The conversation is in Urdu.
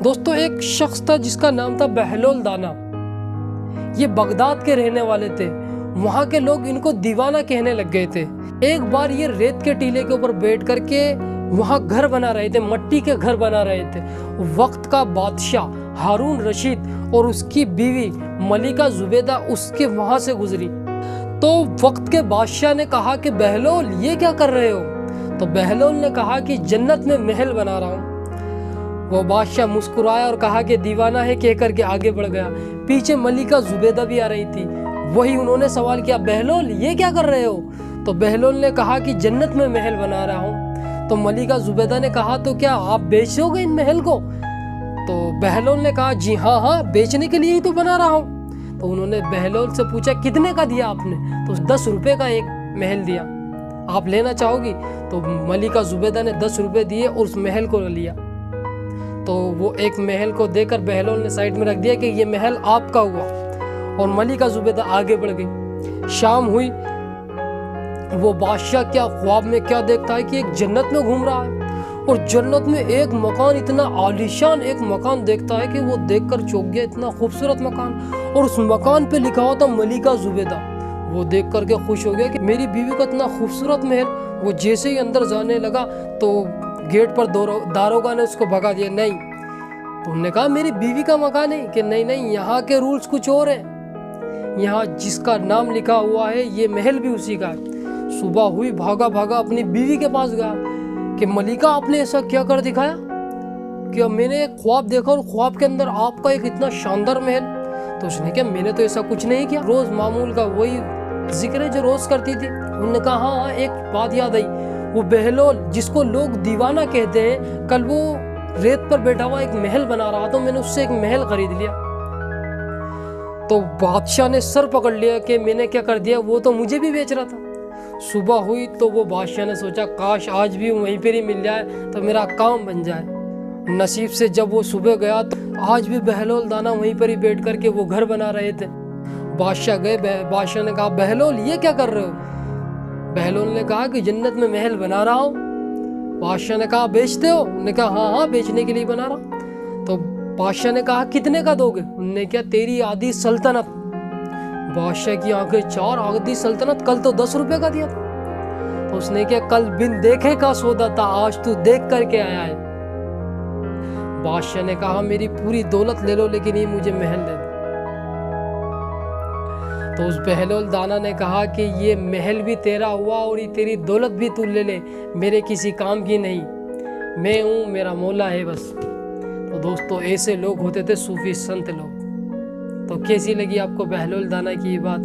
دوستو ایک شخص تھا جس کا نام تھا بہلول دانا۔ یہ بغداد کے رہنے والے تھے۔ وہاں کے لوگ ان کو دیوانہ کہنے لگ گئے تھے۔ ایک بار یہ ریت کے ٹیلے کے اوپر بیٹھ کر کے وہاں گھر بنا رہے تھے، مٹی کے گھر بنا رہے تھے۔ وقت کا بادشاہ ہارون رشید اور اس کی بیوی ملکہ زبیدہ اس کے وہاں سے گزری۔ تو وقت کے بادشاہ نے کہا کہ بہلول یہ کیا کر رہے ہو؟ تو بہلول نے کہا کہ جنت میں محل بنا رہا ہوں۔ وہ بادشاہ مسکرایا اور کہا کہ دیوانہ ہے کہہ کر کے آگے بڑھ گیا۔ پیچھے ملکہ زبیدہ بھی آ رہی تھی۔ وہی انہوں نے سوال کیا، بہلول یہ کیا کر رہے ہو؟ تو بہلول نے کہا کہ جنت میں محل بنا رہا ہوں۔ تو ملکہ زبیدہ نے کہا تو کیا آپ بیچو گے ان محل کو؟ تو بہلول نے کہا جی ہاں بیچنے کے لیے ہی تو بنا رہا ہوں۔ تو انہوں نے بہلول سے پوچھا کتنے کا دیا آپ نے؟ تو 10 روپے کا ایک محل دیا، آپ لینا چاہو گی؟ تو ملکہ زبیدہ نے 10 روپے دیے اور اس محل کو لیا۔ تو وہ ایک محل کو دے کر بہلول نے سائڈ میں رکھ دیا کہ یہ محل آپ کا ہوا، اور ملکہ زبیدہ آگے بڑھ گئی۔ شام ہوئی، وہ بادشاہ کیا خواب میں کیا دیکھتا ہے کہ ایک جنت میں گھوم رہا ہے، اور جنت میں ایک مکان اتنا عالیشان ایک مکان دیکھتا ہے کہ وہ دیکھ کر چونک گیا، اتنا خوبصورت مکان، اور اس مکان پہ لکھا ہوا تھا ملکہ زبیدہ۔ وہ دیکھ کر کے خوش ہو گیا کہ میری بیوی کا اتنا خوبصورت محل۔ وہ جیسے ہی اندر جانے لگا تو گیٹ پر داروغہ نے اس کو بھگا دیا۔ نہیں، تو انہوں نے کہا میری بیوی کا مکان ہے کہ نہیں یہاں کے رولز کچھ اور ہیں، یہاں جس کا نام لکھا ہوا ہے یہ محل بھی اسی کا ہے۔ صبح ہوئی، بھاگا اپنی بیوی کے پاس گیا کہ ملکہ آپ نے ایسا کیا کر دکھایا کہ میں نے ایک خواب دیکھا اور خواب کے اندر آپ کا ایک اتنا شاندار محل۔ تو اس نے کہا میں نے تو ایسا کچھ نہیں کیا، روز معمول کا وہی ذکر ہے جو روز کرتی تھی۔ انہوں نے کہا ہاں ایک بات یاد آئی، وہ بہلول جس کو لوگ دیوانہ کہتے ہیں، کل وہ ریت پر بیٹھا ہوا ایک محل بنا رہا تو میں نے اس سے ایک محل خرید لیا۔ تو بادشاہ نے سر پکڑ لیا کہ میں نے کیا کر دیا، وہ تو مجھے بھی بیچ رہا تھا۔ صبح ہوئی تو وہ بادشاہ نے سوچا کاش آج بھی وہیں پر ہی مل جائے تو میرا کام بن جائے۔ نصیب سے جب وہ صبح گیا تو آج بھی بہلول دانا وہیں پر ہی بیٹھ کر کے وہ گھر بنا رہے تھے۔ بادشاہ گئے، بادشاہ نے کہا بہلول یہ کیا کر رہے ہو؟ بہلول نے کہا کہ جنت میں محل بنا رہا ہوں۔ بادشاہ نے کہا بیچتے ہو؟ انہوں نے کہا ہاں بیچنے کے لیے بنا رہا۔ تو بادشاہ نے کہا کتنے کا دو گے؟ انہوں نے کہا تیری آدھی سلطنت۔ بادشاہ کی آنکھیں چار، آدھی سلطنت، کل تو 10 روپے کا دیا تھا۔ تو اس نے کہا کل بن دیکھے کا سودا تھا، آج تو دیکھ کر کے آیا ہے۔ بادشاہ نے کہا میری پوری دولت لے لو لیکن یہ مجھے محل دے دو۔ تو اس بہلول دانا نے کہا کہ یہ محل بھی تیرا ہوا اور یہ تیری دولت بھی تو لے لے، میرے کسی کام کی نہیں، میں ہوں، میرا مولا ہے بس۔ تو دوستو ایسے لوگ ہوتے تھے صوفی سنت لوگ۔ تو کیسی لگی آپ کو بہلول دانا کی یہ بات؟